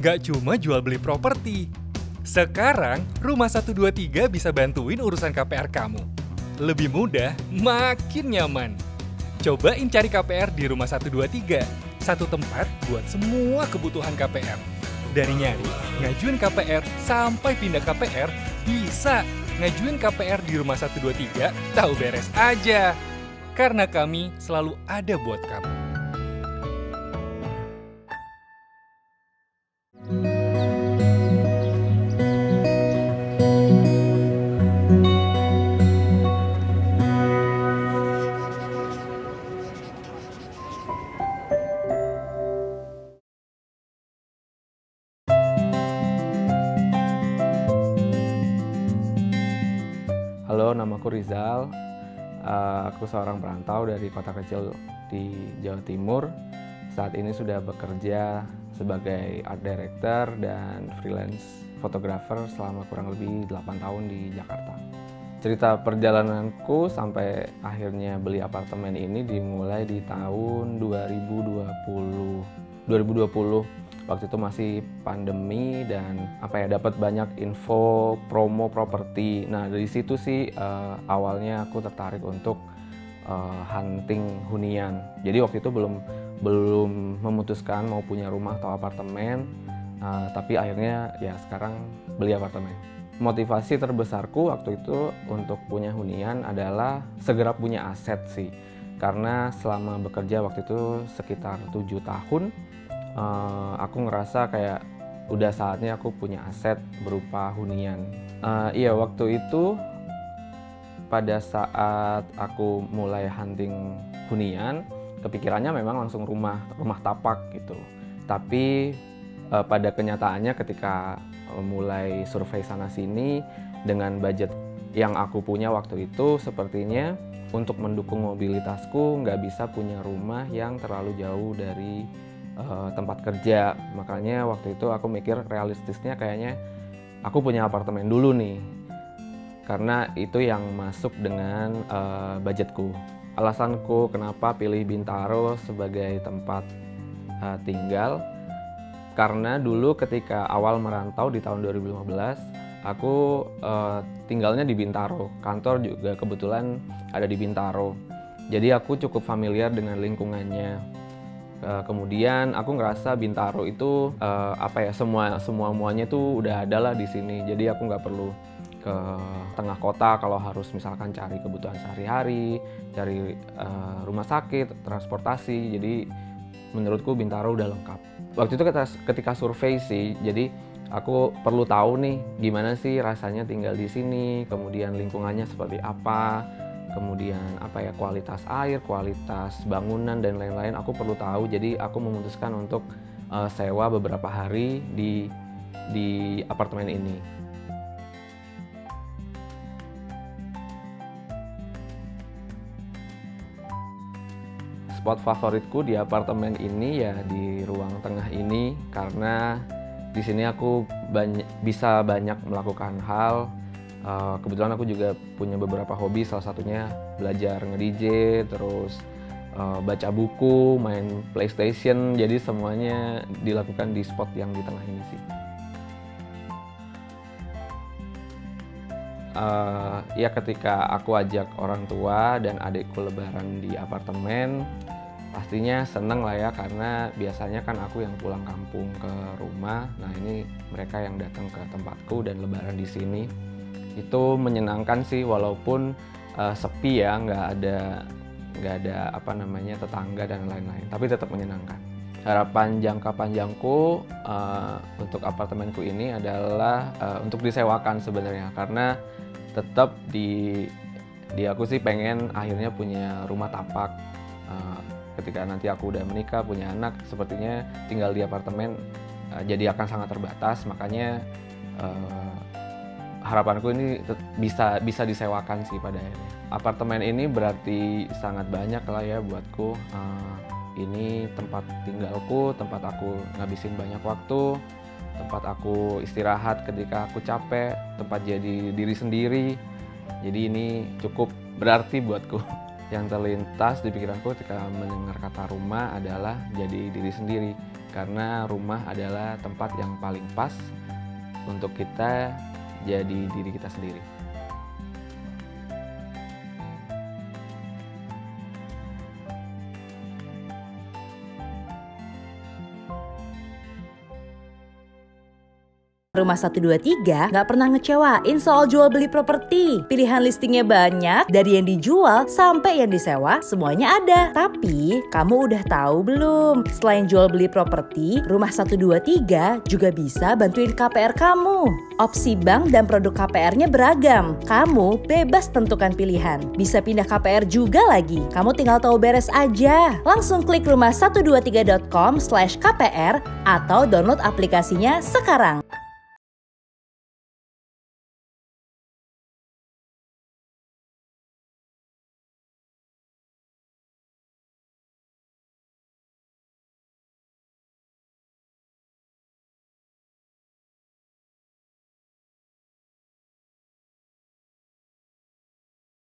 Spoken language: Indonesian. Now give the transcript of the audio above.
Nggak cuma jual beli properti. Sekarang, Rumah 123 bisa bantuin urusan KPR kamu. Lebih mudah, makin nyaman. Cobain cari KPR di Rumah 123. Satu tempat buat semua kebutuhan KPR. Dari nyari, ngajuin KPR, sampai pindah KPR, bisa. Ngajuin KPR di Rumah 123, tahu beres aja. Karena kami selalu ada buat kamu. Halo, namaku Rizal. Aku seorang perantau dari kota kecil di Jawa Timur. Saat ini sudah bekerja sebagai art director dan freelance photographer selama kurang lebih 8 tahun di Jakarta. Cerita perjalananku sampai akhirnya beli apartemen ini dimulai di tahun 2020. Waktu itu masih pandemi dan dapat banyak info promo properti. Nah, dari situ sih awalnya aku tertarik untuk hunting hunian. Jadi waktu itu belum memutuskan mau punya rumah atau apartemen, tapi akhirnya ya sekarang beli apartemen. Motivasi terbesarku waktu itu untuk punya hunian adalah segera punya aset sih. Karena selama bekerja waktu itu sekitar 7 tahun, aku ngerasa kayak udah saatnya aku punya aset berupa hunian. Iya, waktu itu pada saat aku mulai hunting hunian, kepikirannya memang langsung rumah tapak gitu. Tapi pada kenyataannya ketika mulai survei sana sini dengan budget yang aku punya waktu itu, sepertinya untuk mendukung mobilitasku nggak bisa punya rumah yang terlalu jauh dari tempat kerja. Makanya waktu itu aku mikir realistisnya kayaknya aku punya apartemen dulu nih, karena itu yang masuk dengan budgetku. Alasanku kenapa pilih Bintaro sebagai tempat tinggal, karena dulu ketika awal merantau di tahun 2015 aku tinggalnya di Bintaro, kantor juga kebetulan ada di Bintaro, jadi aku cukup familiar dengan lingkungannya. Kemudian aku ngerasa Bintaro itu semuanya tuh udah ada lah di sini. Jadi aku nggak perlu ke tengah kota kalau harus misalkan cari kebutuhan sehari-hari, cari rumah sakit, transportasi. Jadi menurutku Bintaro udah lengkap. Waktu itu ketika survei sih, jadi aku perlu tahu nih gimana sih rasanya tinggal di sini, kemudian lingkungannya seperti apa, kemudian kualitas air, kualitas bangunan dan lain-lain aku perlu tahu. Jadi aku memutuskan untuk sewa beberapa hari di apartemen ini. Spot favoritku di apartemen ini ya di ruang tengah ini, karena di sini aku bisa banyak melakukan hal. Kebetulan aku juga punya beberapa hobi, salah satunya belajar nge-DJ, terus baca buku, main PlayStation, jadi semuanya dilakukan di spot yang di tengah ini sih. Ya ketika aku ajak orang tua dan adikku lebaran di apartemen, pastinya seneng lah ya, karena biasanya kan aku yang pulang kampung ke rumah, nah ini mereka yang datang ke tempatku dan lebaran di sini. Itu menyenangkan sih, walaupun sepi ya, nggak ada tetangga dan lain-lain, tapi tetap menyenangkan. Harapan jangka panjangku untuk apartemenku ini adalah untuk disewakan sebenarnya, karena tetap di aku sih pengen akhirnya punya rumah tapak. Ketika nanti aku udah menikah, punya anak, sepertinya tinggal di apartemen jadi akan sangat terbatas, makanya harapanku ini bisa disewakan sih pada akhirnya. Apartemen ini berarti sangat banyak lah ya buatku. Ini tempat tinggalku, tempat aku ngabisin banyak waktu, tempat aku istirahat ketika aku capek, tempat jadi diri sendiri. Jadi ini cukup berarti buatku. Yang terlintas di pikiranku ketika mendengar kata rumah adalah jadi diri sendiri. karena rumah adalah tempat yang paling pas untuk kita jadi diri kita sendiri. Rumah 123 nggak pernah ngecewain soal jual beli properti. Pilihan listingnya banyak, dari yang dijual sampai yang disewa, semuanya ada. Tapi, kamu udah tahu belum? Selain jual beli properti, Rumah 123 juga bisa bantuin KPR kamu. Opsi bank dan produk KPR-nya beragam. Kamu bebas tentukan pilihan. Bisa pindah KPR juga lagi. Kamu tinggal tahu beres aja. Langsung klik rumah123.com/KPR atau download aplikasinya sekarang.